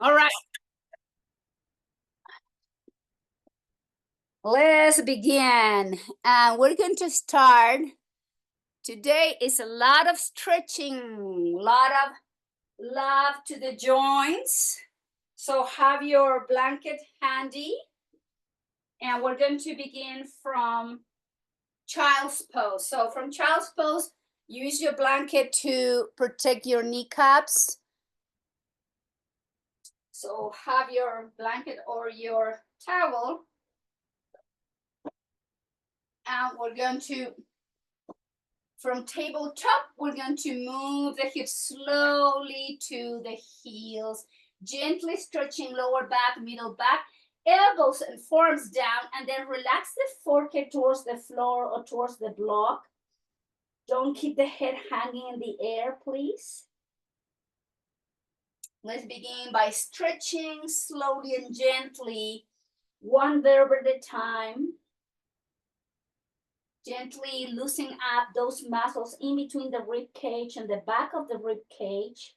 All right, let's begin. And we're going to start. Today is a lot of stretching, a lot of love to the joints. So have your blanket handy. And we're going to begin from child's pose. So from child's pose, use your blanket to protect your kneecaps. So have your blanket or your towel. And we're going to, from tabletop, we're going to move the hips slowly to the heels, gently stretching lower back, middle back, elbows and forearms down, and then relax the forehead towards the floor or towards the block. Don't keep the head hanging in the air, please. Let's begin by stretching slowly and gently, one vertebra at a time. Gently loosening up those muscles in between the rib cage and the back of the rib cage.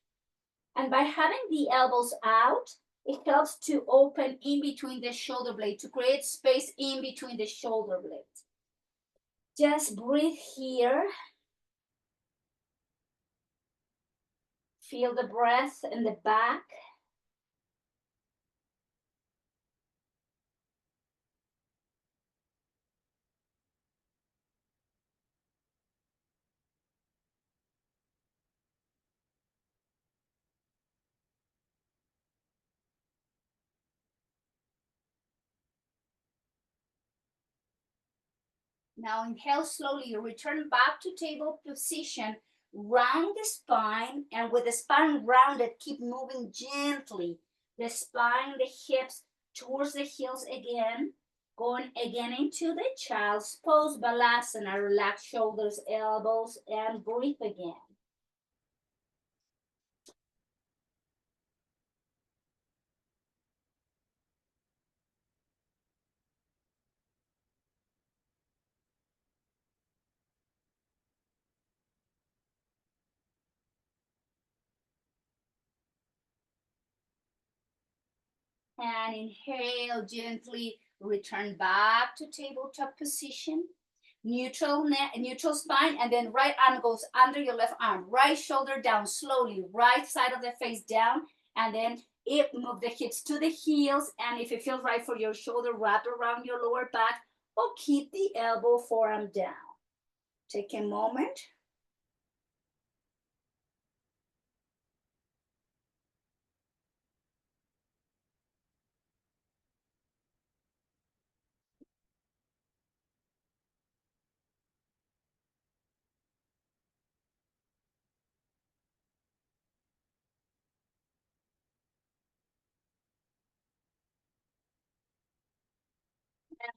And by having the elbows out, it helps to open in between the shoulder blade, to create space in between the shoulder blades. Just breathe here. Feel the breath in the back. Now inhale slowly, return back to table position, round the spine, and with the spine rounded, keep moving gently. The spine, the hips towards the heels again, going again into the child's pose, balasana, relax shoulders, elbows, and breathe again. And inhale, gently return back to tabletop position. Neutral spine, and then right arm goes under your left arm. Right shoulder down slowly, right side of the face down, and then move the hips to the heels. And if it feels right for your shoulder, wrap around your lower back or keep the elbow forearm down. Take a moment.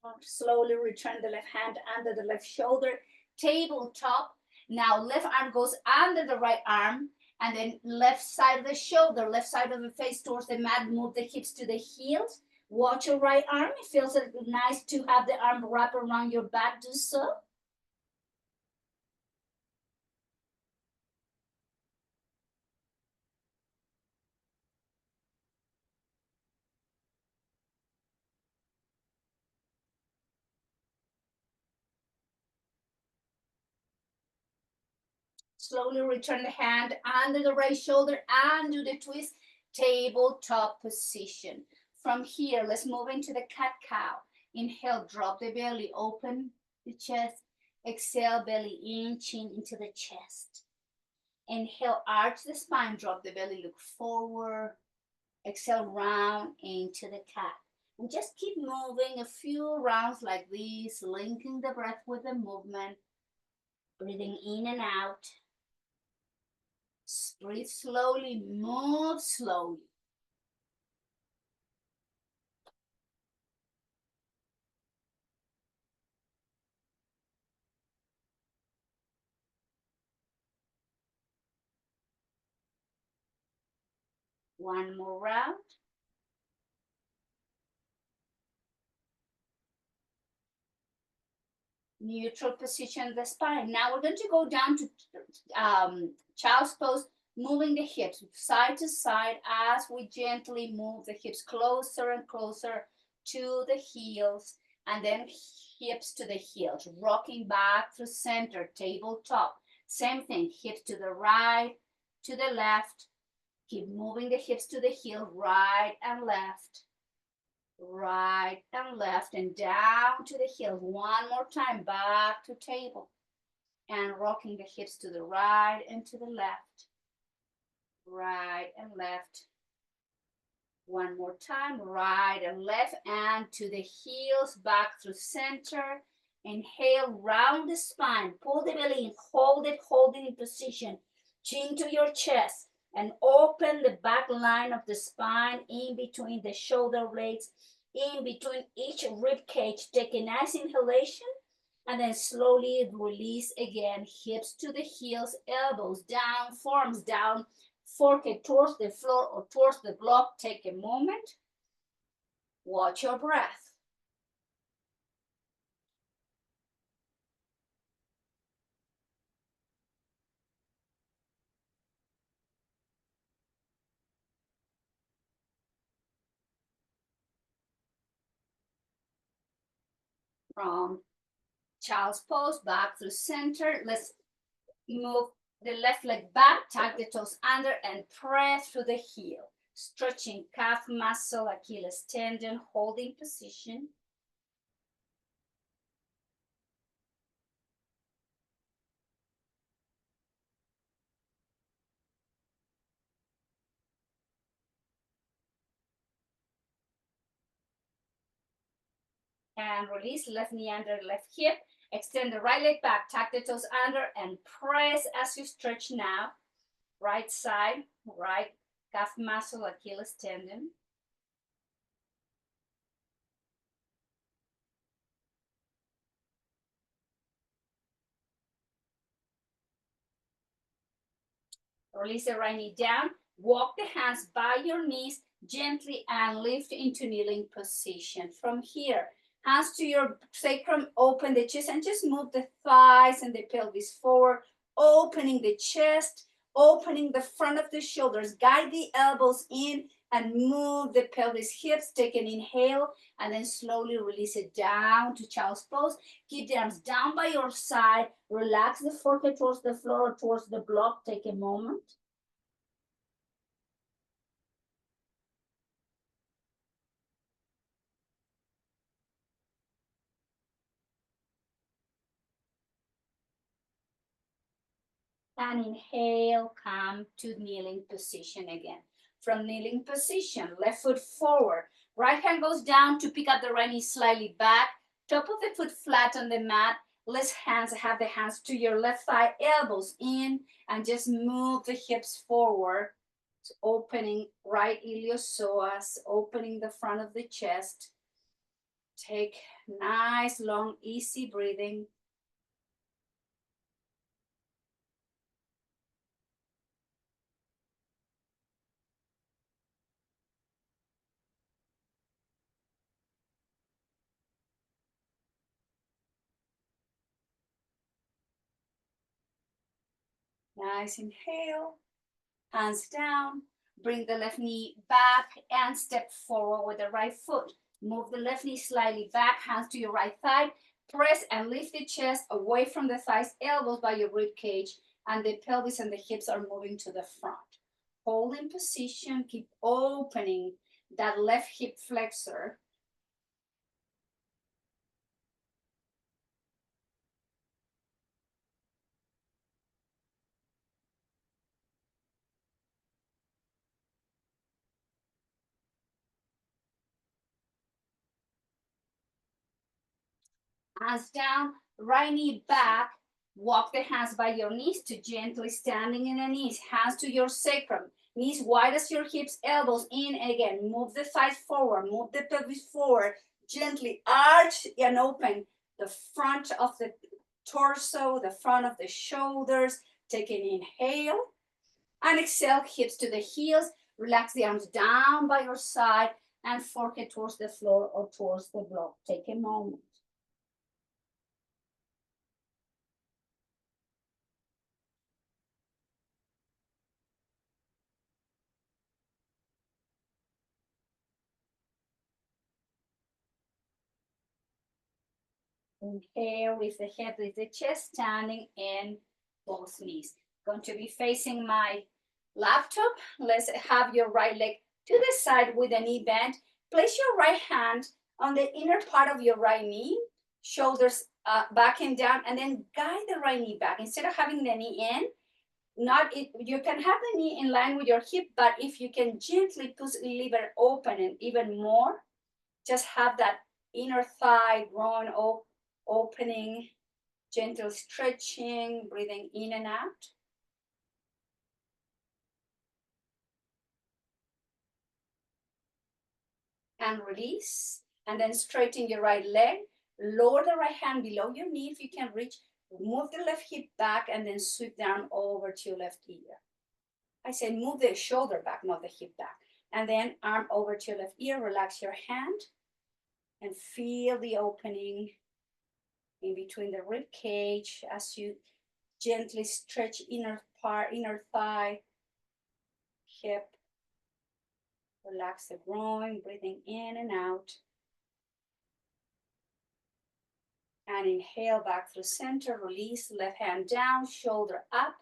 And slowly return the left hand under the left shoulder, tabletop. Now left arm goes under the right arm, and then left side of the shoulder, left side of the face towards the mat. Move the hips to the heels. Watch your right arm. It feels nice to have the arm wrap around your back. Do so. Slowly return the hand under the right shoulder and do the twist, tabletop position. From here, let's move into the cat-cow. Inhale, drop the belly, open the chest. Exhale, belly inching into the chest. Inhale, arch the spine, drop the belly, look forward. Exhale, round into the cat. And just keep moving a few rounds like this, linking the breath with the movement, breathing in and out. Breathe slowly, move slowly. One more round. Neutral position of the spine. Now we're going to go down to child's pose moving the hips side to side as we gently move the hips closer and closer to the heels, and then hips to the heels, rocking back through center, tabletop. Same thing, hips to the right, to the left. Keep moving the hips to the heel, right and left, and down to the heel. One more time, back to table, and rocking the hips to the right and to the left, right and left. One more time, right and left, and to the heels, back through center. Inhale, round the spine, pull the belly in, hold it in position, chin to your chest, and open the back line of the spine in between the shoulder blades, in between each rib cage. Take a nice inhalation, and then slowly release again. Hips to the heels, elbows down, forearms down, forehead towards the floor or towards the block. Take a moment. Watch your breath. From child's pose, back through center. Let's move the left leg back, tuck the toes under, and press through the heel. Stretching calf muscle, Achilles tendon, holding position. And release, left knee under left hip. Extend the right leg back, tuck the toes under, and press as you stretch now. Right side, right calf muscle, Achilles tendon. Release the right knee down. Walk the hands by your knees gently and lift into kneeling position. From here, hands to your sacrum, open the chest and just move the thighs and the pelvis forward, opening the chest, opening the front of the shoulders. Guide the elbows in and move the pelvis, hips. Take an inhale and then slowly release it down to child's pose. Keep the arms down by your side. Relax the forehead towards the floor or towards the block. Take a moment. And inhale, come to kneeling position again. From kneeling position, left foot forward. Right hand goes down to pick up the right knee slightly back. Top of the foot flat on the mat. Let's have the hands to your left thigh, elbows in, and just move the hips forward. So opening right iliopsoas, opening the front of the chest. Take nice, long, easy breathing. Nice inhale. Hands down, bring the left knee back and step forward with the right foot. Move the left knee slightly back, hands to your right thigh. Press and lift the chest away from the thighs, elbows by your rib cage, and the pelvis and the hips are moving to the front. Hold in position, keep opening that left hip flexor. Hands down, right knee back. Walk the hands by your knees to gently standing in the knees. Hands to your sacrum. Knees wide as your hips, elbows in. And again, move the thighs forward. Move the pelvis forward. Gently arch and open the front of the torso, the front of the shoulders. Take an inhale. And exhale, hips to the heels. Relax the arms down by your side and forehead towards the floor or towards the block. Take a moment. Inhale, lift the head, lift the chest, standing in both knees. Going to be facing my laptop. Let's have your right leg to the side with the knee bent. Place your right hand on the inner part of your right knee, shoulders back and down, and then guide the right knee back. Instead of having the knee in, not it, you can have the knee in line with your hip, but if you can gently push the liver open and even more, just have that inner thigh groin opening, gentle stretching, breathing in and out. And release. And then straighten your right leg. Lower the right hand below your knee if you can reach. Move the left hip back and then sweep down over to your left ear. I said move the shoulder back, not the hip back. And then arm over to your left ear. Relax your hand and feel the opening in between the rib cage as you gently stretch inner part, inner thigh, hip. Relax the groin, breathing in and out. And inhale back through center, release, left hand down, shoulder up,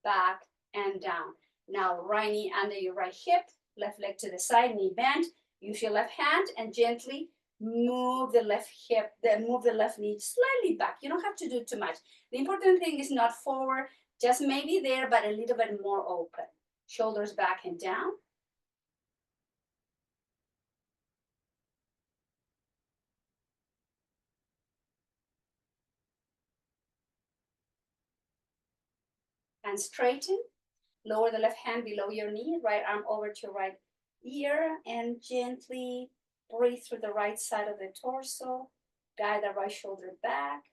back, and down. Now right knee under your right hip, left leg to the side, knee bent. Use your left hand and gently move the left hip, then move the left knee slightly back. You don't have to do too much. The important thing is not forward, just maybe there, but a little bit more open. Shoulders back and down. And straighten. Lower the left hand below your knee, right arm over to your right ear, and gently breathe through the right side of the torso. Guide the right shoulder back.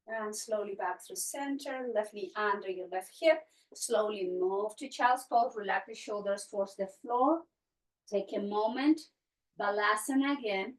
And slowly back through center, left knee under your left hip. Slowly move to child's pose, relax the shoulders towards the floor. Take a moment, Balasana again.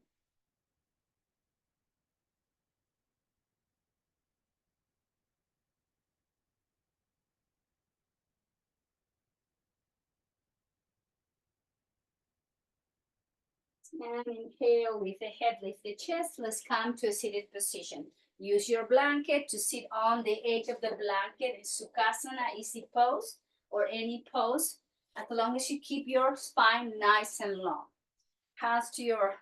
And inhale, lift the head, lift the chest. Let's come to a seated position. Use your blanket to sit on the edge of the blanket in Sukhasana, easy pose, or any pose, as long as you keep your spine nice and long. Hands to your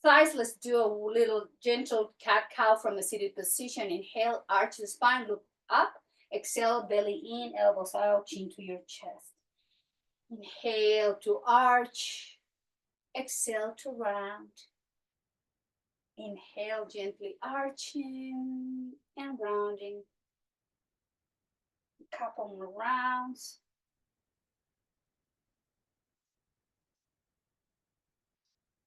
thighs. Let's do a little gentle cat-cow from a seated position. Inhale, arch the spine, look up. Exhale, belly in, elbows out, chin to your chest. Inhale to arch. Exhale to round. Inhale, gently arching and rounding. A couple more rounds.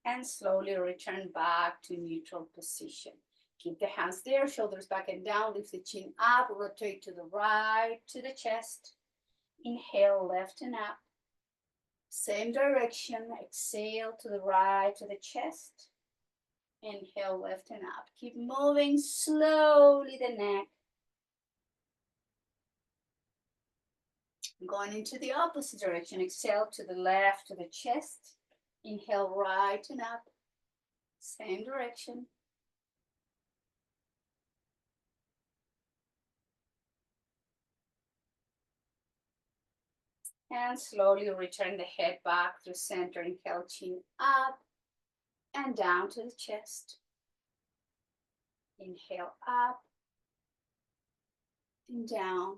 And slowly return back to neutral position. Keep the hands there, shoulders back and down, lift the chin up, rotate to the right, to the chest. Inhale, left and up. Same direction, exhale to the right, to the chest. Inhale, left and up. Keep moving slowly the neck. Going into the opposite direction, exhale to the left, to the chest. Inhale, right and up. Same direction. And slowly return the head back through center. Inhale, chin up and down to the chest. Inhale, up and down.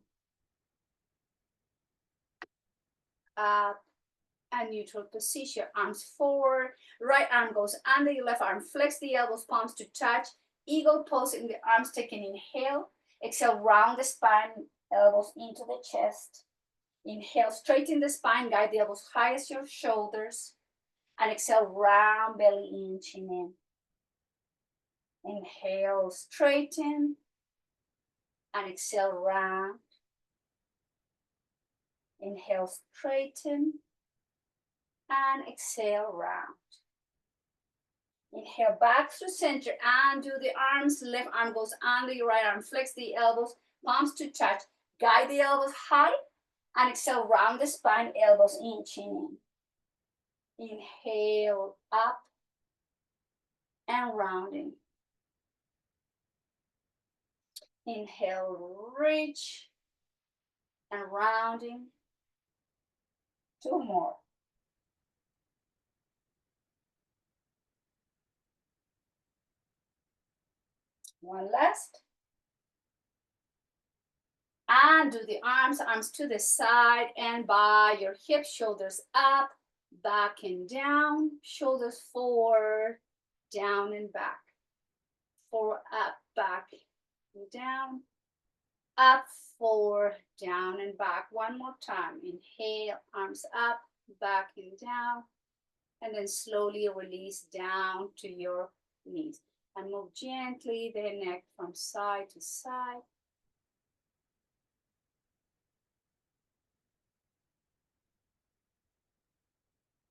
Up and neutral position. Arms forward. Right arm goes under your left arm. Flex the elbows, palms to touch. Eagle pose in the arms. Take an inhale. Exhale, round the spine, elbows into the chest. Inhale, straighten the spine, guide the elbows high as your shoulders. And exhale, round belly in, chin in. Inhale, straighten. And exhale, round. Inhale, straighten. And exhale, round. Inhale back through center, undo the arms, left arm goes under your right arm, flex the elbows, palms to touch, guide the elbows high, and exhale, round the spine, elbows in, chin in. Inhale up and rounding. Inhale, reach and rounding. Two more. One last. And do the arms to the side and by your hips, shoulders up, back and down, shoulders forward, down and back. Forward, up, back, and down, up, forward, down and back. One more time. Inhale, arms up, back and down, and then slowly release down to your knees. And move gently the neck from side to side.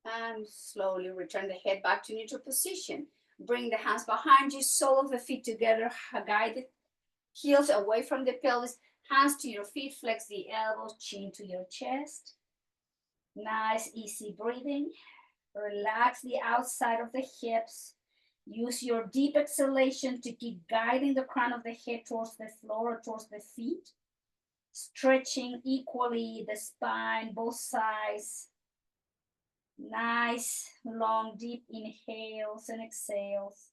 And slowly return the head back to neutral position. Bring the hands behind you, sole of the feet together, guide the heels away from the pelvis, hands to your feet, flex the elbows, chin to your chest. Nice, easy breathing. Relax the outside of the hips. Use your deep exhalation to keep guiding the crown of the head towards the floor or towards the feet. Stretching equally the spine, both sides. Nice, long, deep inhales and exhales.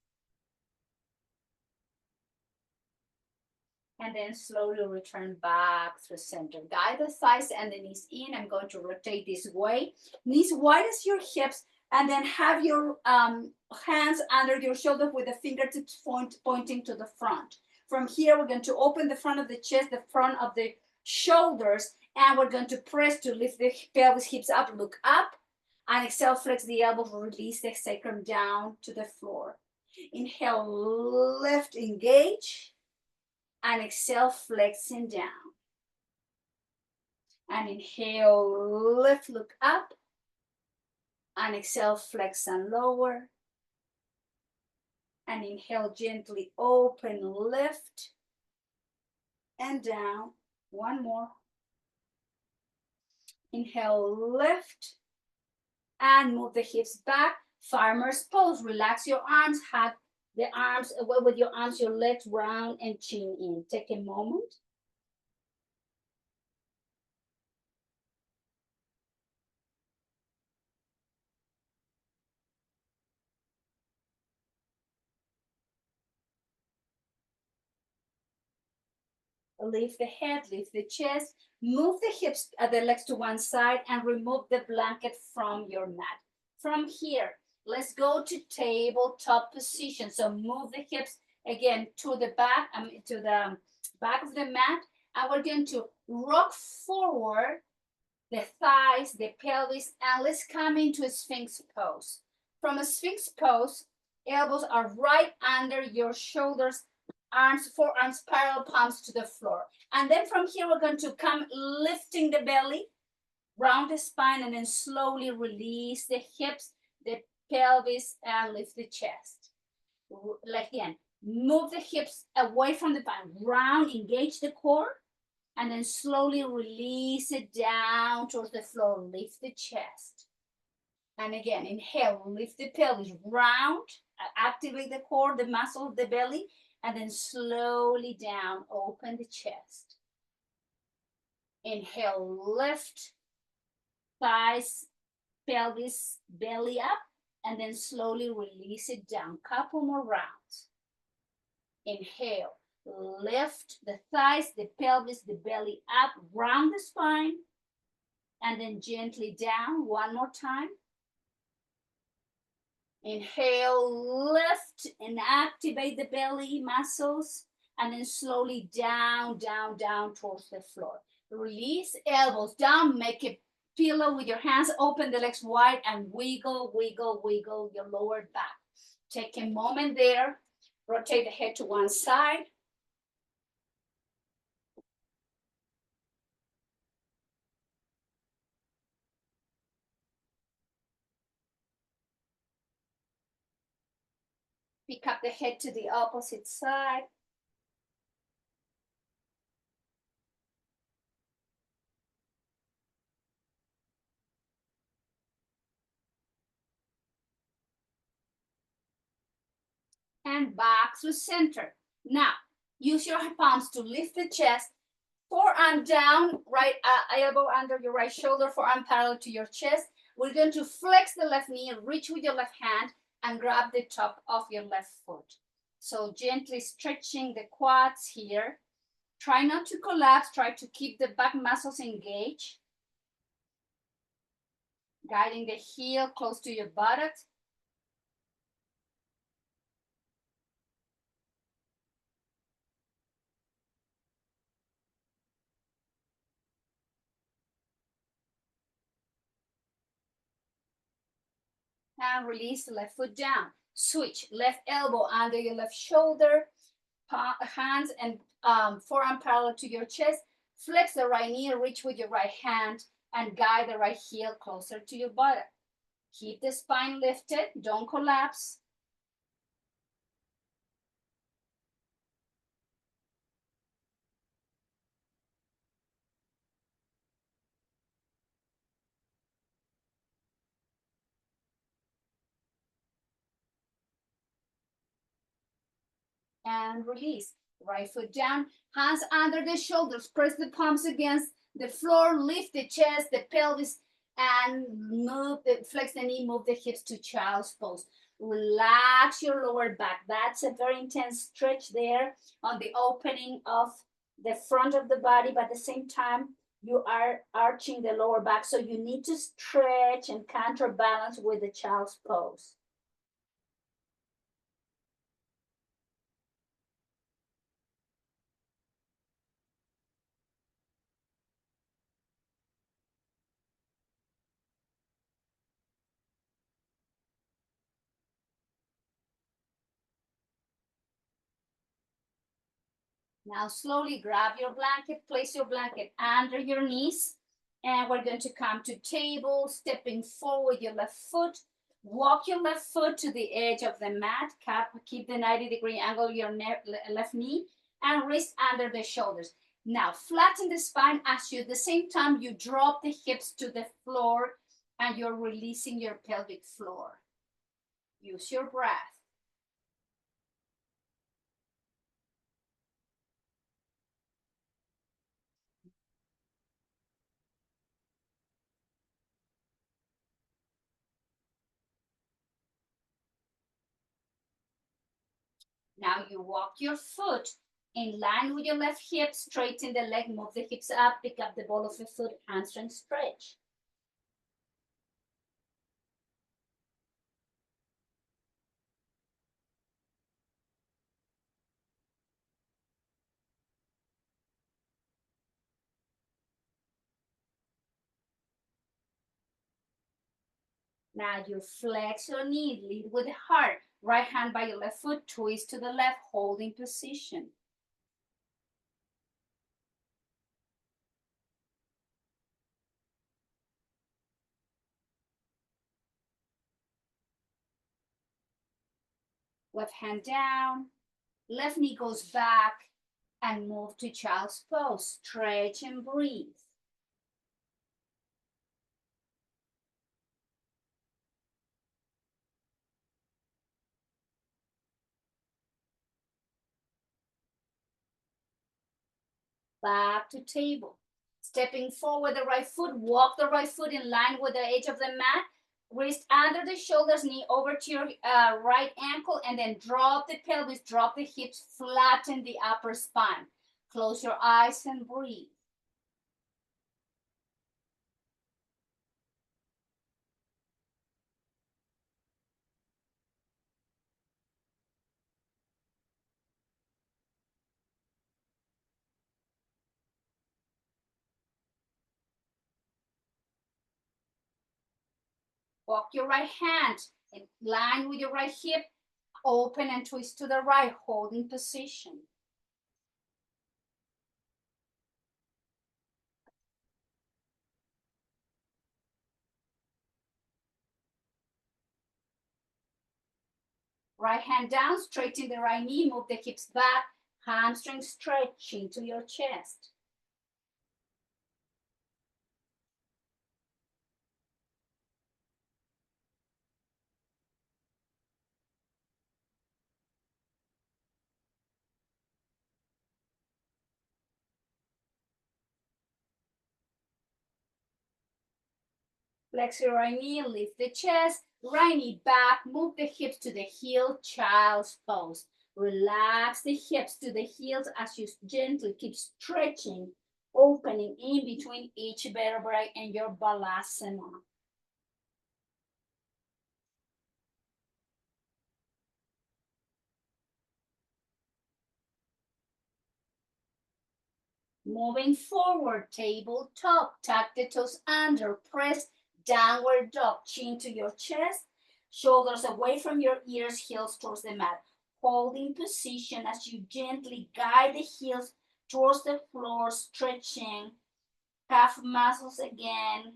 And then slowly return back through center. Guide the thighs and the knees in. I'm going to rotate this way. Knees wide as your hips, and then have your hands under your shoulder with the fingertips pointing to the front. From here, we're going to open the front of the chest, the front of the shoulders, and we're going to press to lift the pelvis, hips up, look up, and exhale, flex the elbows, release the sacrum down to the floor. Inhale, lift, engage. And exhale, flexing down. And inhale, lift, look up. And exhale, flex and lower. And inhale, gently open, lift. And down. One more. Inhale, lift. And move the hips back. Farmer's pose. Relax your arms. Hug the arms with your arms, your legs round and chin in. Take a moment. Lift the head, lift the chest, move the hips, the legs to one side, and remove the blanket from your mat. From here, let's go to tabletop position. So move the hips again to the back, to the back of the mat, and we're going to rock forward the thighs, the pelvis, and let's come into a Sphinx pose. From a Sphinx pose, elbows are right under your shoulders, arms, forearms parallel, palms to the floor. And then from here, we're going to come lifting the belly, round the spine, and then slowly release the hips, the pelvis, and lift the chest. Again, move the hips away from the spine, round, engage the core, and then slowly release it down towards the floor, lift the chest. And again, inhale, lift the pelvis, round, activate the core, the muscle of the belly, and then slowly down, open the chest. Inhale, lift, thighs, pelvis, belly up, and then slowly release it down. Couple more rounds. Inhale, lift the thighs, the pelvis, the belly up, round the spine, and then gently down. One more time. Inhale, lift and activate the belly muscles, and then slowly down, down, down towards the floor. Release, elbows down, make a pillow with your hands, open the legs wide, and wiggle, wiggle, wiggle your lower back. Take a moment there, rotate the head to one side. Pick up the head to the opposite side. And back to center. Now, use your palms to lift the chest, forearm down, right elbow under your right shoulder, forearm parallel to your chest. We're going to flex the left knee, reach with your left hand, and grab the top of your left foot. So gently stretching the quads here. Try not to collapse, try to keep the back muscles engaged. Guiding the heel close to your buttock. And release the left foot down. Switch, left elbow under your left shoulder, hands and forearm parallel to your chest. Flex the right knee, reach with your right hand, and guide the right heel closer to your buttock. Keep the spine lifted, don't collapse. And release. Right foot down, hands under the shoulders, press the palms against the floor, lift the chest, the pelvis, and flex the knee, move the hips to child's pose. Relax your lower back. That's a very intense stretch there on the opening of the front of the body, but at the same time, you are arching the lower back. So you need to stretch and counterbalance with the child's pose. Now slowly grab your blanket, place your blanket under your knees, and we're going to come to table, stepping forward your left foot. Walk your left foot to the edge of the mat, keep the 90-degree angle of your left knee, and wrist under the shoulders. Now flatten the spine as you, at the same time, you drop the hips to the floor and you're releasing your pelvic floor. Use your breath. Now you walk your foot in line with your left hip, straighten the leg, move the hips up, pick up the ball of the foot, hamstring stretch. Now you flex your knee, lead with the heart. Right hand by your left foot, twist to the left, holding position. Left hand down, left knee goes back, and move to child's pose. Stretch and breathe. Back to table. Stepping forward the right foot, walk the right foot in line with the edge of the mat. Wrist under the shoulders, knee over to your right ankle, and then drop the pelvis, drop the hips, flatten the upper spine. Close your eyes and breathe. Walk your right hand in line with your right hip, open and twist to the right, holding position. Right hand down, straighten the right knee, move the hips back, hamstring stretching to your chest. Flex your right knee, lift the chest, right knee back, move the hips to the heel, child's pose. Relax the hips to the heels as you gently keep stretching, opening in between each vertebrae and your balasana. Moving forward, tabletop, tuck the toes under, press downward dog, chin to your chest, shoulders away from your ears, heels towards the mat. Holding position as you gently guide the heels towards the floor, stretching calf muscles again,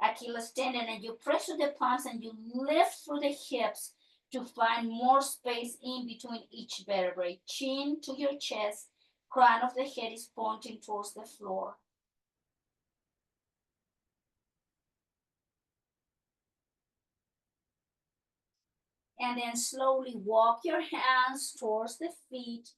Achilles tendon, and you press to the palms and you lift through the hips to find more space in between each vertebrae. Chin to your chest, crown of the head is pointing towards the floor. And then slowly walk your hands towards the feet.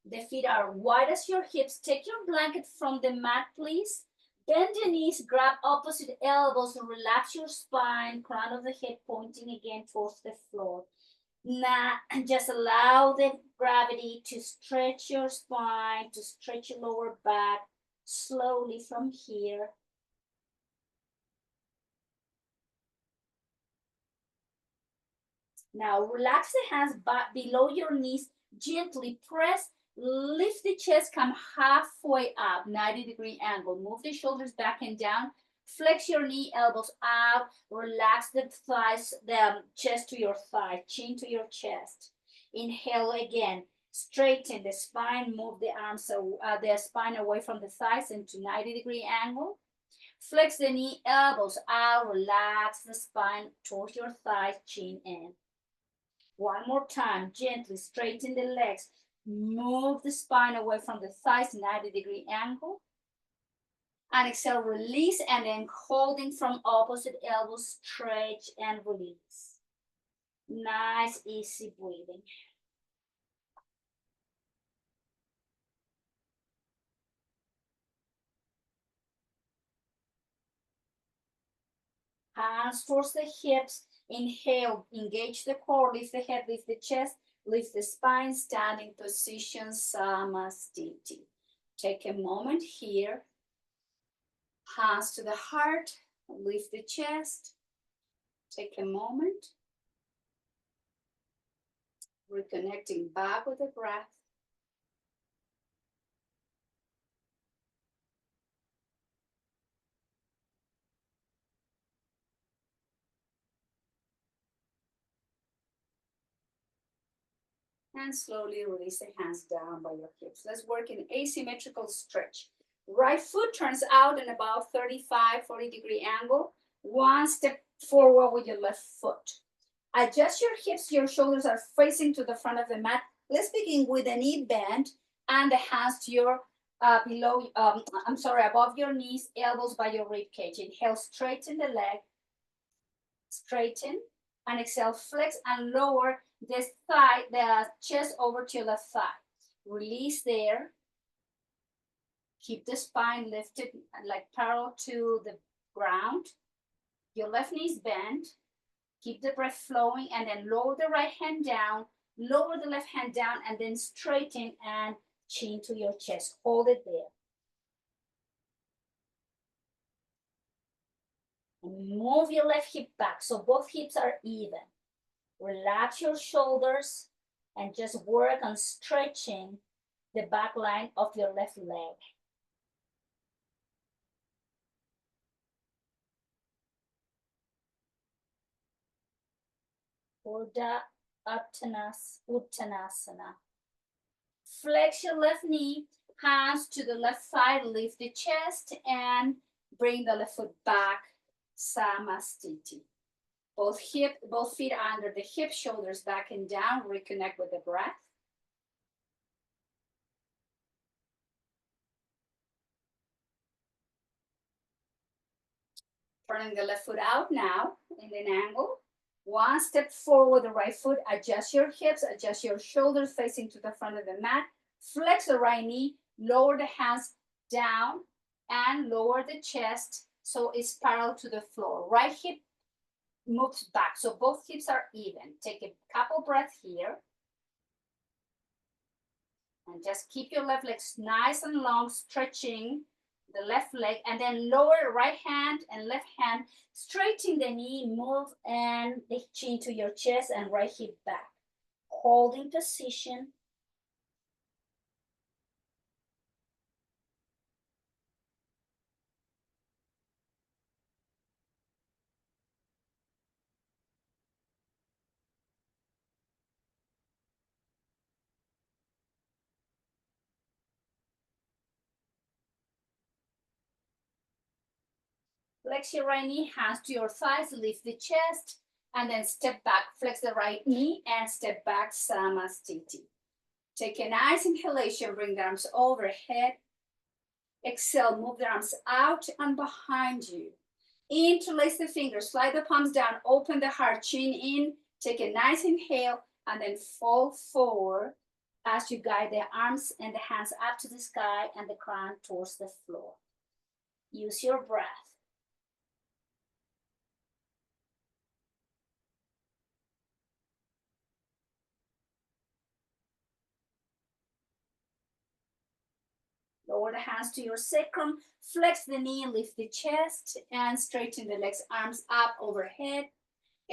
The feet are wide as your hips. Take your blanket from the mat, please. Bend the knees, grab opposite elbows, and relax your spine, crown of the head pointing again towards the floor. Now, just allow the gravity to stretch your spine, to stretch your lower back slowly from here. Now, relax the hands back below your knees, gently press, lift the chest, come halfway up, 90-degree angle. Move the shoulders back and down. Flex your knee, elbows out. Relax the thighs, the chest to your thigh, chin to your chest. Inhale again. Straighten the spine, move the arms, the spine away from the thighs into 90-degree angle. Flex the knee, elbows out, relax the spine towards your thighs, chin in. One more time, gently straighten the legs. Move the spine away from the thighs, 90-degree angle. And exhale, release, and then holding from opposite elbows, stretch and release. Nice, easy breathing. Hands towards the hips. Inhale, engage the core, lift the head, lift the chest, lift the spine, standing position, Samastiti. Take a moment here. Hands to the heart, lift the chest. Take a moment. Reconnecting back with the breath. And slowly release the hands down by your hips. Let's work in asymmetrical stretch. Right foot turns out in about 35, 40-degree angle. One step forward with your left foot. Adjust your hips, your shoulders are facing to the front of the mat. Let's begin with a knee bend and the hands to your above your knees, elbows by your rib cage. Inhale, straighten the leg, straighten, and exhale, flex and lower the thigh, the chest over to your left thigh. Release there. Keep the spine lifted, like parallel to the ground. Your left knee is bent. Keep the breath flowing, and then lower the right hand down, lower the left hand down, and then straighten and chin to your chest. Hold it there. And move your left hip back so both hips are even. Relax your shoulders and just work on stretching the back line of your left leg. Urdhva Uttanasana. Flex your left knee, hands to the left side, lift the chest, and bring the left foot back, Samastiti. Both feet under the hip, shoulders back and down. Reconnect with the breath. Turning the left foot out now in an angle. One step forward, the right foot. Adjust your hips, adjust your shoulders facing to the front of the mat. Flex the right knee, lower the hands down and lower the chest so it's parallel to the floor. Right hip moves back, so both hips are even. Take a couple breaths here. And just keep your left leg nice and long, stretching the left leg, and then lower right hand and left hand, straighten the knee, move and the chin to your chest and right hip back. Holding position. Flex your right knee, hands to your thighs, lift the chest, and then step back. Flex the right knee and step back, Samastiti. Take a nice inhalation, bring the arms overhead. Exhale, move the arms out and behind you. Interlace the fingers, slide the palms down, open the heart, chin in, take a nice inhale, and then fall forward as you guide the arms and the hands up to the sky and the crown towards the floor. Use your breath. Lower the hands to your sacrum, flex the knee, lift the chest, and straighten the legs, arms up overhead.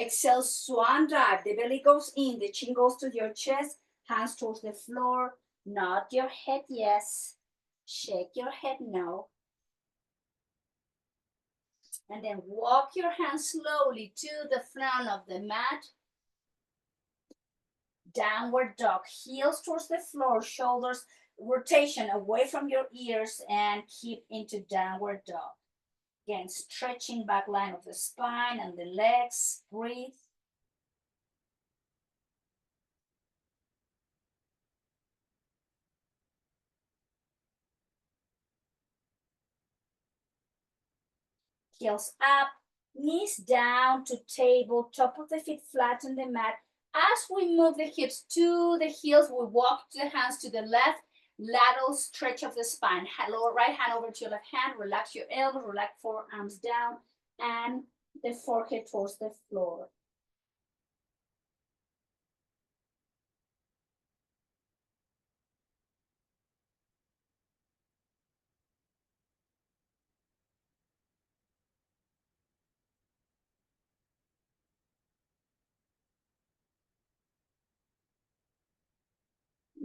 Exhale, swan dive. The belly goes in, the chin goes to your chest, hands towards the floor. Nod your head, yes. Shake your head, no. And then walk your hands slowly to the front of the mat. Downward dog, heels towards the floor, shoulders rotation away from your ears, and keep into downward dog. Again, stretching back line of the spine and the legs. Breathe. Heels up, knees down to table, top of the feet flat on the mat. As we move the hips to the heels, we walk the hands to the left, lateral stretch of the spine. Lower right hand over to your left hand, relax your elbows, relax forearms down, and the forehead towards the floor.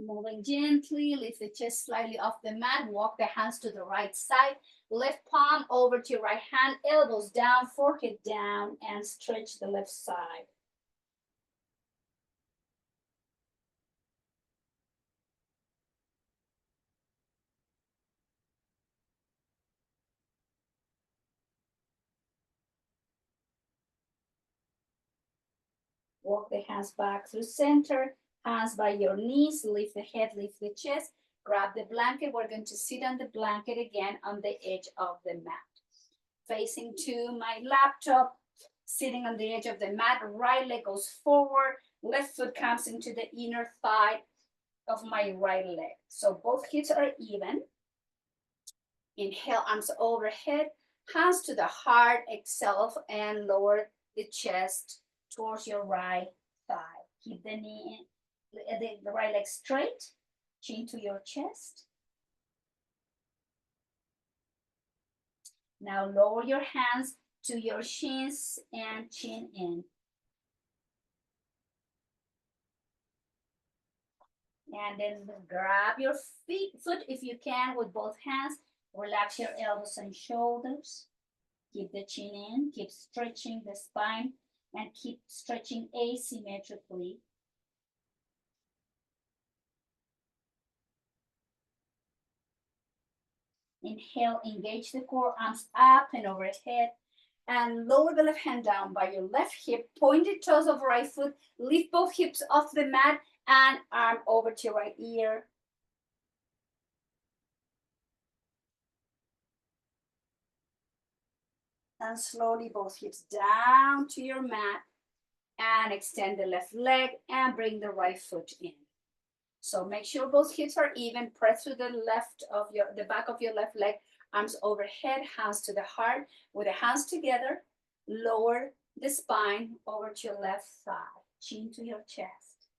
Moving gently, lift the chest slightly off the mat, walk the hands to the right side, left palm over to your right hand, elbows down, forehead down, and stretch the left side. Walk the hands back through center, hands by your knees, lift the head, lift the chest, grab the blanket. We're going to sit on the blanket again on the edge of the mat. Facing to my laptop, sitting on the edge of the mat, right leg goes forward, left foot comes into the inner thigh of my right leg. So both hips are even. Inhale, arms overhead, hands to the heart, exhale, and lower the chest towards your right thigh. Keep the knee, the right leg straight, chin to your chest. Now lower your hands to your shins and chin in. And then grab your foot if you can with both hands. Relax your elbows and shoulders. Keep the chin in, keep stretching the spine, and keep stretching asymmetrically. Inhale, engage the core, arms up and overhead. and lower the left hand down by your left hip, pointed toes of right foot, lift both hips off the mat, and arm over to your right ear. And slowly both hips down to your mat, and extend the left leg and bring the right foot in. So make sure both hips are even. Press to the left of the back of your left leg, arms overhead, hands to the heart. With the hands together, lower the spine over to your left thigh, chin to your chest.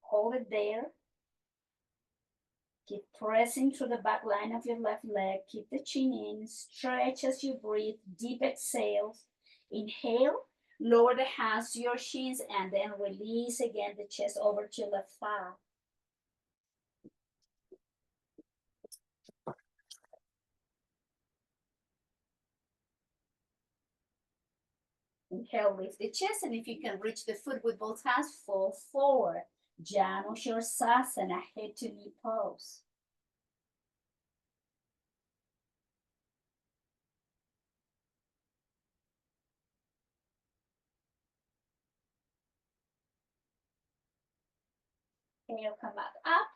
Hold it there. Keep pressing through the back line of your left leg. Keep the chin in. Stretch as you breathe. Deep exhales. Inhale. Lower the hands to your shins and then release again the chest over to your left thigh. Inhale, lift the chest, and if you can reach the foot with both hands, fall forward. Janushirasana, head to knee pose. Inhale, come back up.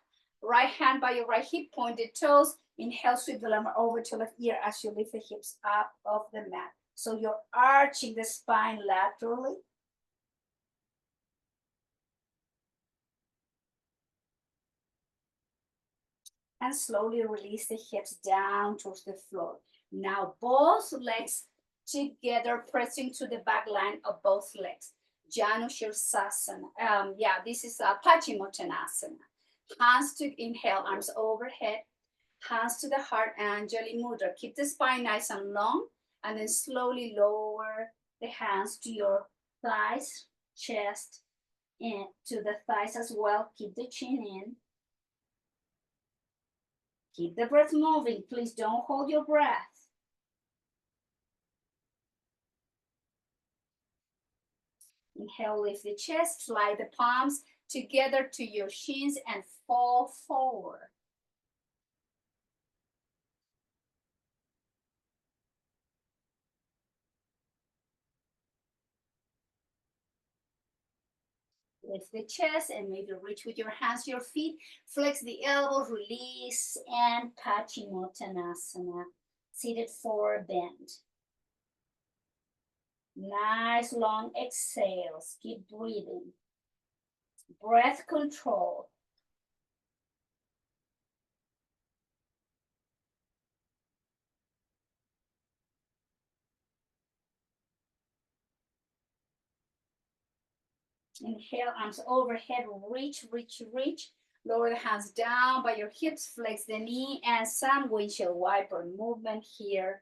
Right hand by your right hip, pointed toes. Inhale, sweep the lumbar over to left ear as you lift the hips up off the mat. So you're arching the spine laterally. And slowly release the hips down towards the floor. Now both legs together, pressing to the back line of both legs. Janushirasana. This is a Paschimottanasana. Hands to inhale, arms overhead. Hands to the heart, Anjali Mudra. Keep the spine nice and long, and then slowly lower the hands to your thighs, chest, and to the thighs as well. Keep the chin in. Keep the breath moving. Please don't hold your breath. Inhale, lift the chest, slide the palms together to your shins and fall forward. Lift the chest and maybe reach with your hands to your feet. Flex the elbows, release, and Paschimottanasana. Seated forward bend. Nice long exhales. Keep breathing. Breath control. Inhale, arms overhead, reach, reach, reach. Lower the hands down by your hips, flex the knee, and some windshield wiper movement here.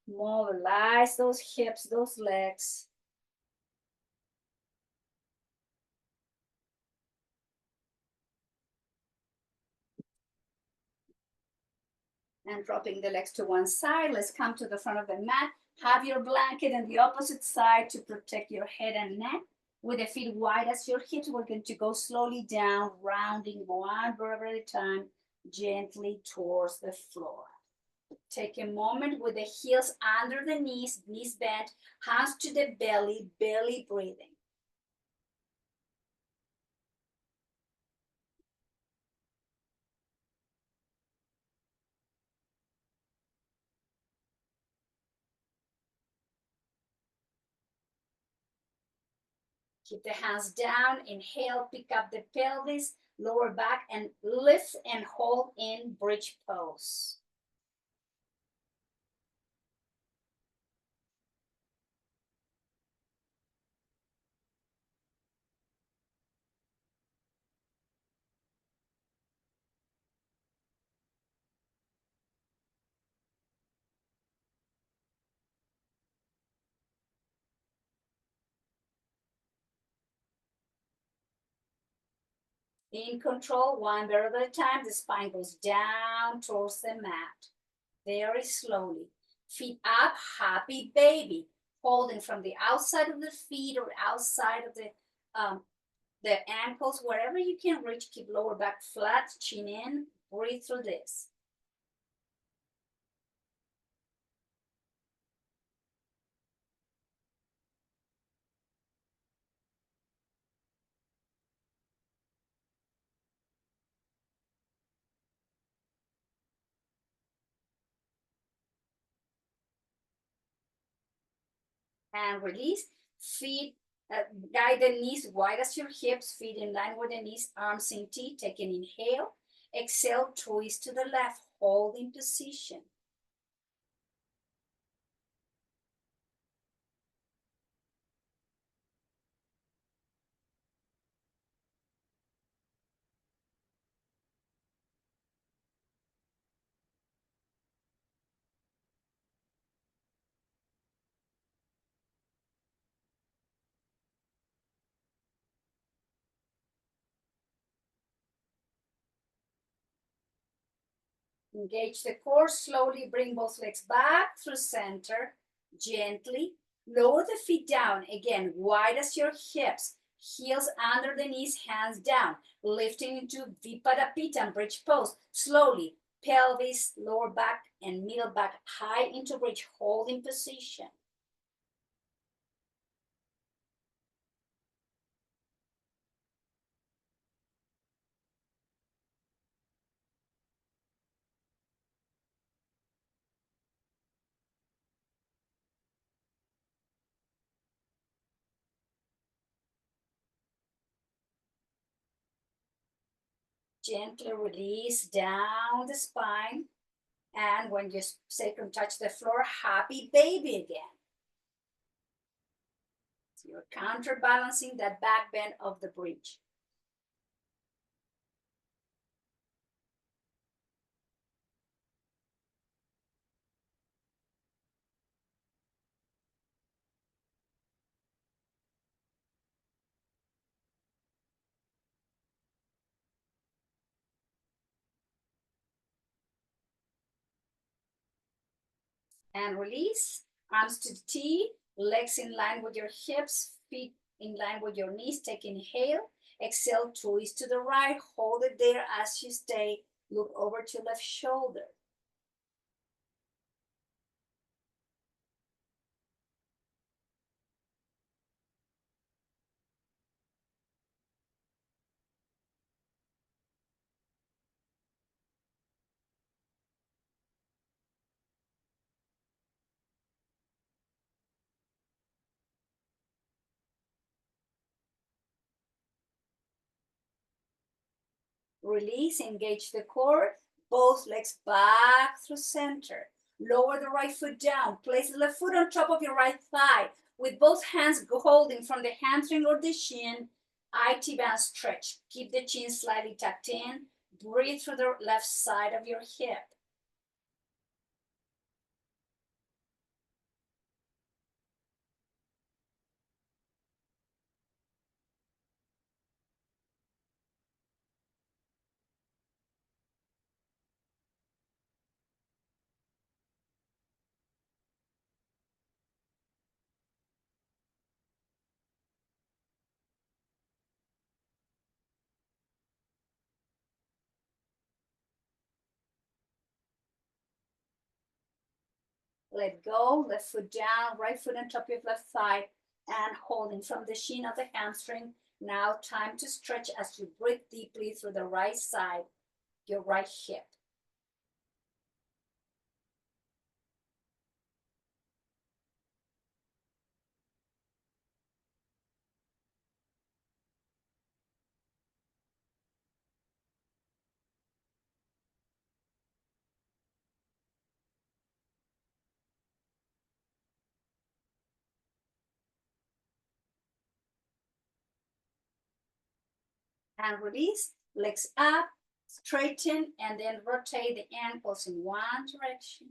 Mobilize those hips, those legs. And dropping the legs to one side. Let's come to the front of the mat. Have your blanket on the opposite side to protect your head and neck. With the feet wide as your hips, we're going to go slowly down, rounding one vertebra at a time, gently towards the floor. Take a moment with the heels under the knees, knees bent, hands to the belly, belly breathing. Keep the hands down. Inhale, pick up the pelvis, lower back, and lift and hold in bridge pose. In control, one vertebra at a time, the spine goes down towards the mat. Very slowly. Feet up, happy baby. Holding from the outside of the feet or outside of the ankles, wherever you can reach. Keep lower back flat, chin in. Breathe through this. and release. Feet, guide the knees wide as your hips, feet in line with the knees, arms in T. Take an inhale. Exhale, twist to the left, holding position. Engage the core, slowly bring both legs back through center, gently. Lower the feet down, again, wide as your hips, heels under the knees, hands down, lifting into Vipadapita and bridge pose. Slowly, pelvis, lower back, and middle back high into bridge, holding position. Gently release down the spine. And when your sacrum touch the floor, happy baby again. So you're counterbalancing that back bend of the bridge. And release. Arms to the T, legs in line with your hips, feet in line with your knees. Take inhale. Exhale, twist to the right. Hold it there as you stay. Look over to left shoulder. Release, engage the core. Both legs back through center. Lower the right foot down. Place the left foot on top of your right thigh. With both hands holding from the hamstring or the shin. IT band stretch. Keep the chin slightly tucked in. Breathe through the left side of your hip. Let go, left foot down, right foot on top of left thigh, and holding from the shin of the hamstring. Now time to stretch as you breathe deeply through the right side, your right hip. And release, legs up, straighten, and then rotate the ankles in one direction.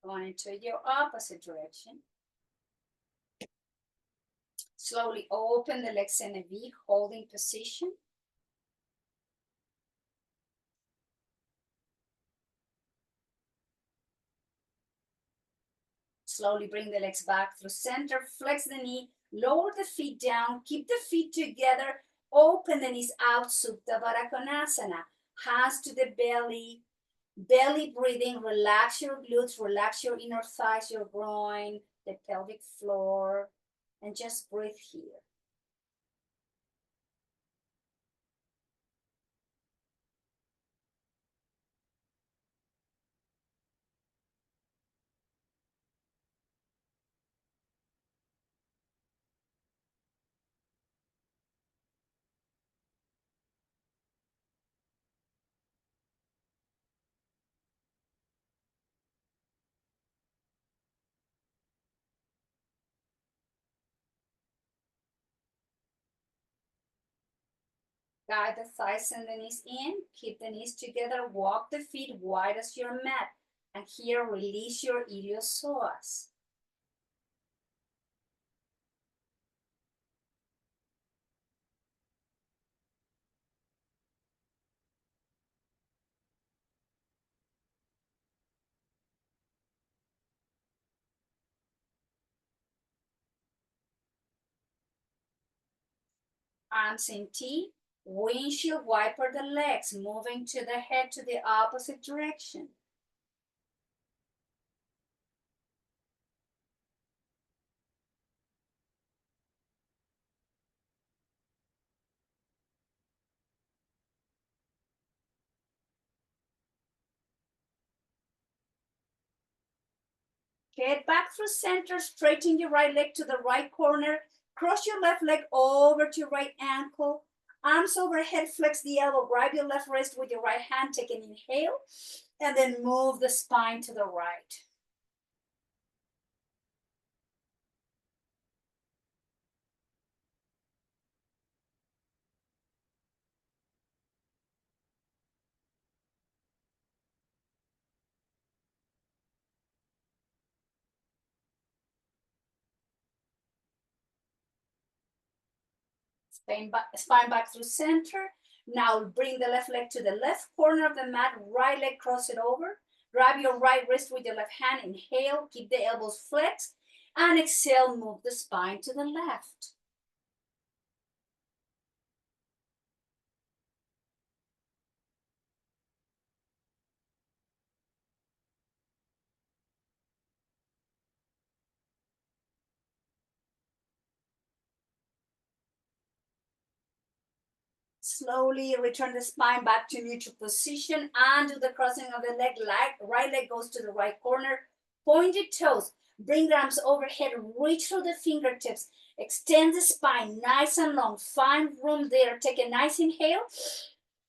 Going into your opposite direction. Slowly open the legs in a V, holding position. Slowly bring the legs back through center, flex the knee, lower the feet down, keep the feet together, open the knees out, Supta Baddha Konasana. Hands to the belly, belly breathing, relax your glutes, relax your inner thighs, your groin, the pelvic floor, and just breathe here. Guide the thighs and the knees in. Keep the knees together. Walk the feet wide as your mat. And here, release your iliopsoas. Arms in T. Windshield wiper the legs, moving to the head to the opposite direction. Head back through center, straighten your right leg to the right corner. Cross your left leg over to your right ankle. Arms overhead, flex the elbow. Grab your left wrist with your right hand. Take an inhale. And then move the spine to the right. Spine back through center. Now bring the left leg to the left corner of the mat. Right leg, cross it over. Grab your right wrist with your left hand. Inhale, keep the elbows flexed. And exhale, move the spine to the left. Slowly return the spine back to neutral position and do the crossing of the leg. Right leg goes to the right corner. Pointed toes. Bring the arms overhead. Reach through the fingertips. Extend the spine nice and long. Find room there. Take a nice inhale.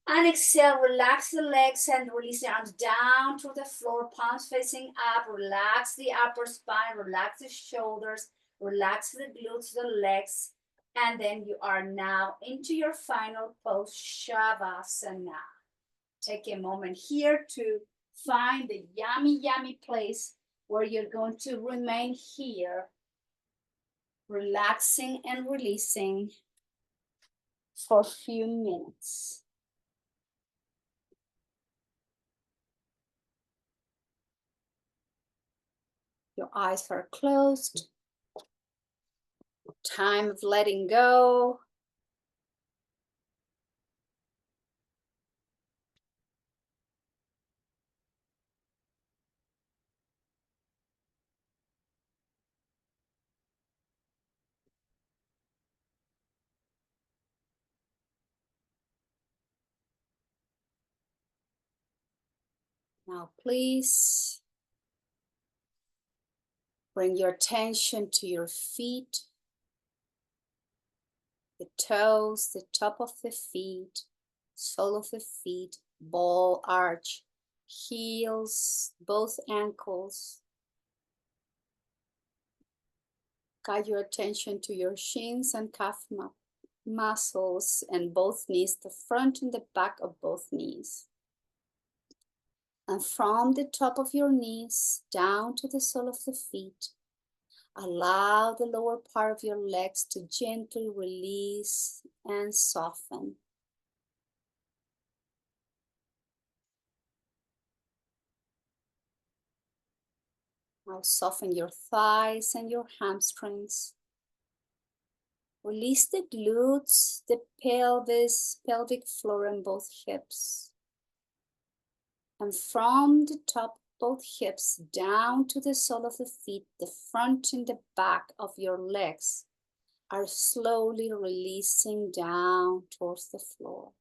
And exhale. Relax the legs and release the arms down to the floor. Palms facing up. Relax the upper spine. Relax the shoulders. Relax the glutes, the legs. And then you are now into your final pose, Shavasana. Take a moment here to find the yummy, yummy place where you're going to remain here, relaxing and releasing for a few minutes. Your eyes are closed. Time of letting go. Now, please bring your attention to your feet, the toes, the top of the feet, sole of the feet, ball arch, heels, both ankles. Guide your attention to your shins and calf muscles and both knees, the front and the back of both knees. And from the top of your knees down to the sole of the feet, allow the lower part of your legs to gently release and soften. Now soften your thighs and your hamstrings. Release the glutes, the pelvis, pelvic floor, and both hips. And from the top, both hips down to the sole of the feet, the front and the back of your legs are slowly releasing down towards the floor.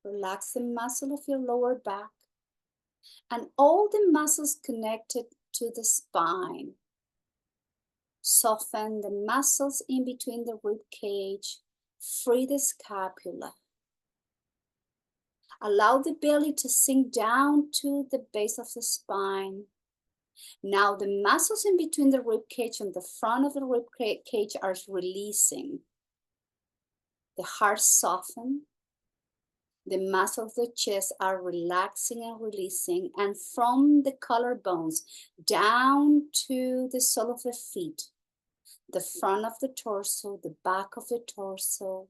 Relax the muscle of your lower back and all the muscles connected to the spine. Soften the muscles in between the rib cage. Free the scapula. Allow the belly to sink down to the base of the spine. Now the muscles in between the rib cage and the front of the rib cage are releasing. The heart softens. The muscles of the chest are relaxing and releasing, and from the collarbones down to the sole of the feet, the front of the torso, the back of the torso,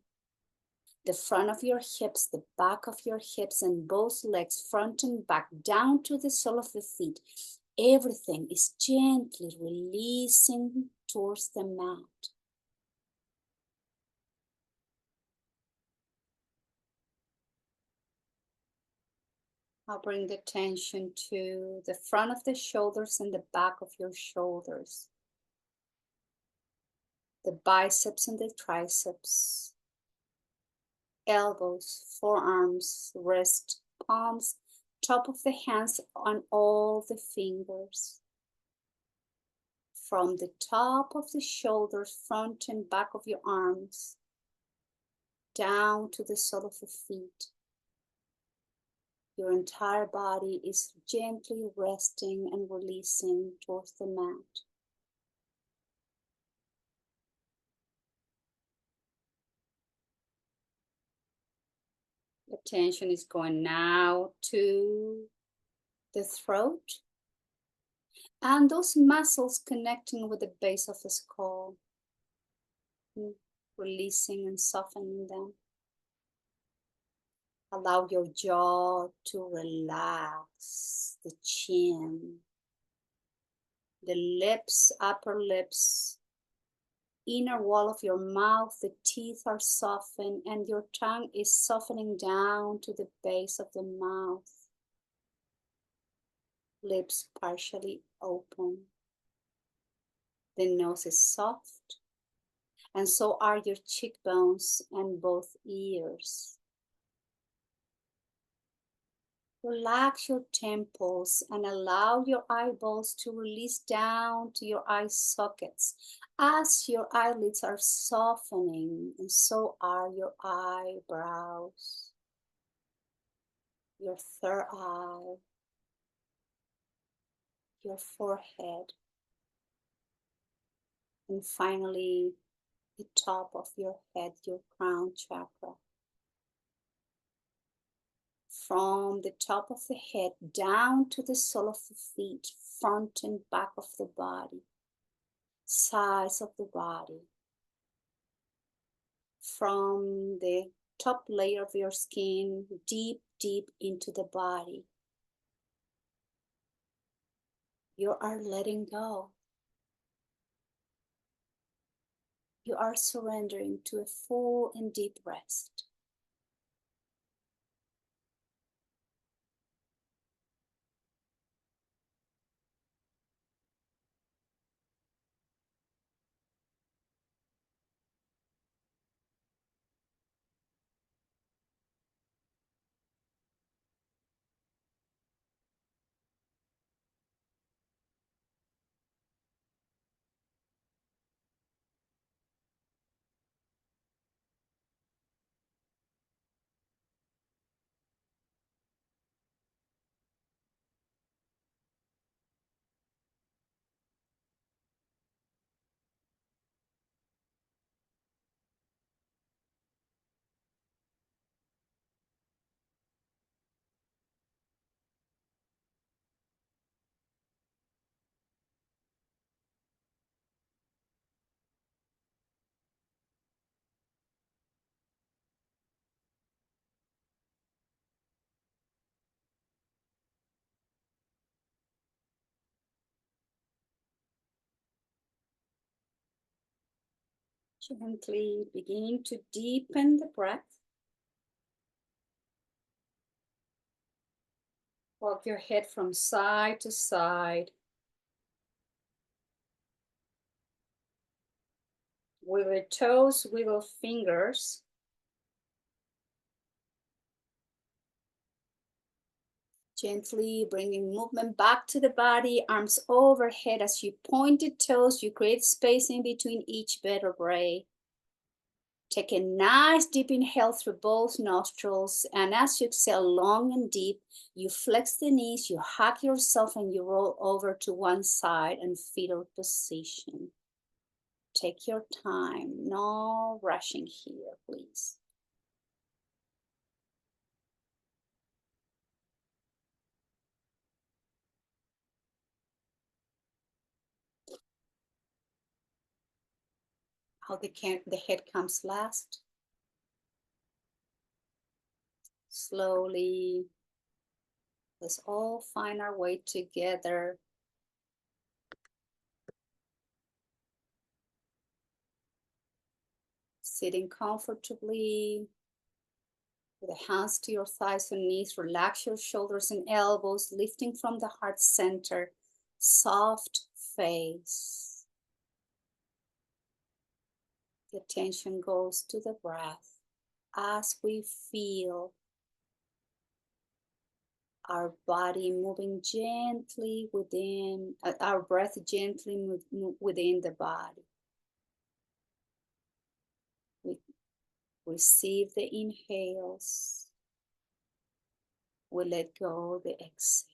the front of your hips, the back of your hips, and both legs, front and back, down to the sole of the feet. Everything is gently releasing towards the mat. I'll bring the tension to the front of the shoulders and the back of your shoulders, the biceps and the triceps, elbows, forearms, wrist, palms, top of the hands on all the fingers. From the top of the shoulders, front and back of your arms, down to the sole of the feet. Your entire body is gently resting and releasing towards the mat. The tension is going now to the throat and those muscles connecting with the base of the skull, releasing and softening them. Allow your jaw to relax, the chin, the lips, upper lips, inner wall of your mouth, the teeth are softened and your tongue is softening down to the base of the mouth. Lips partially open. The nose is soft, and so are your cheekbones and both ears. Relax your temples and allow your eyeballs to release down to your eye sockets as your eyelids are softening, and so are your eyebrows, your third eye, your forehead, and finally the top of your head, your crown chakra. From the top of the head down to the sole of the feet, front and back of the body, sides of the body. From the top layer of your skin, deep, deep into the body. You are letting go. You are surrendering to a full and deep rest. Gently begin to deepen the breath. Walk your head from side to side. Wiggle toes, wiggle fingers. Gently bringing movement back to the body, arms overhead as you point the toes, you create space in between each vertebrae. Take a nice deep inhale through both nostrils, and as you exhale long and deep, you flex the knees, you hug yourself, and you roll over to one side and fetal position. Take your time, no rushing here, please. How the head comes last. Slowly, let's all find our way together. Sitting comfortably with the hands to your thighs and knees. Relax your shoulders and elbows, lifting from the heart center. Soft face. The attention goes to the breath as we feel our body moving gently within, our breath gently within the body. We receive the inhales. We let go the exhales.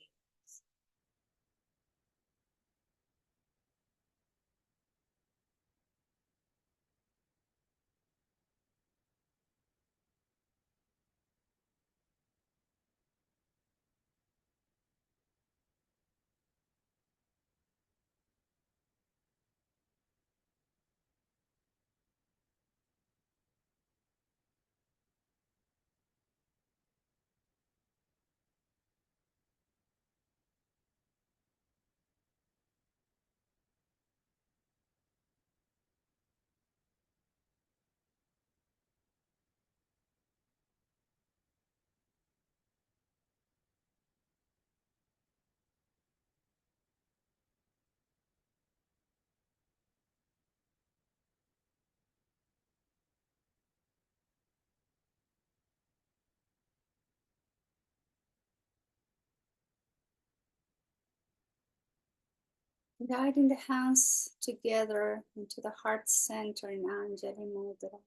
Guiding the hands together into the heart center in Anjali Mudra.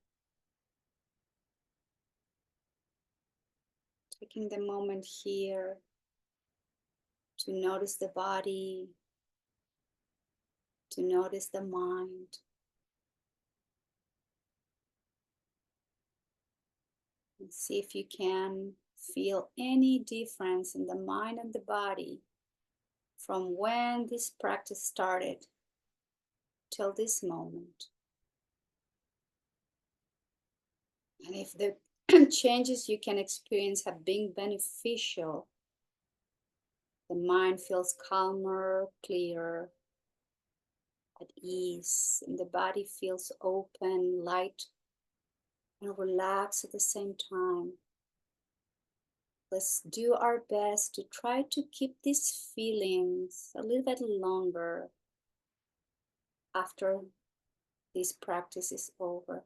Taking the moment here to notice the body, to notice the mind. And see if you can feel any difference in the mind and the body from when this practice started till this moment. And if the changes you can experience have been beneficial, the mind feels calmer, clearer, at ease, and the body feels open, light, and relaxed at the same time. Let's do our best to try to keep these feelings a little bit longer after this practice is over.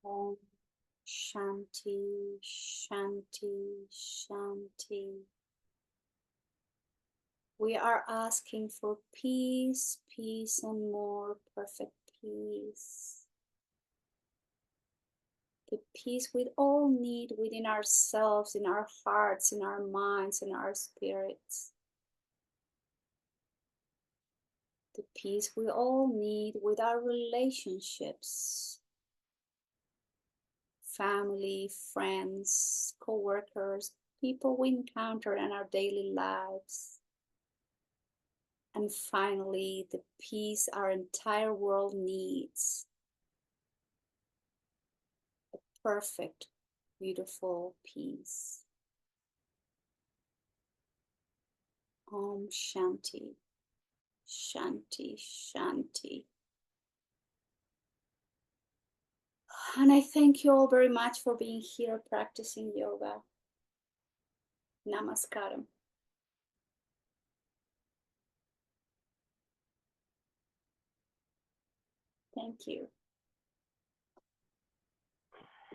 Om Shanti, Shanti, Shanti. We are asking for peace, peace, and more perfect peace. The peace we all need within ourselves, in our hearts, in our minds, in our spirits. The peace we all need with our relationships, family, friends, co-workers, people we encounter in our daily lives. And finally, the peace our entire world needs. A perfect, beautiful peace. Om Shanti, Shanti, Shanti. And I thank you all very much for being here practicing yoga. Namaskaram. Thank you.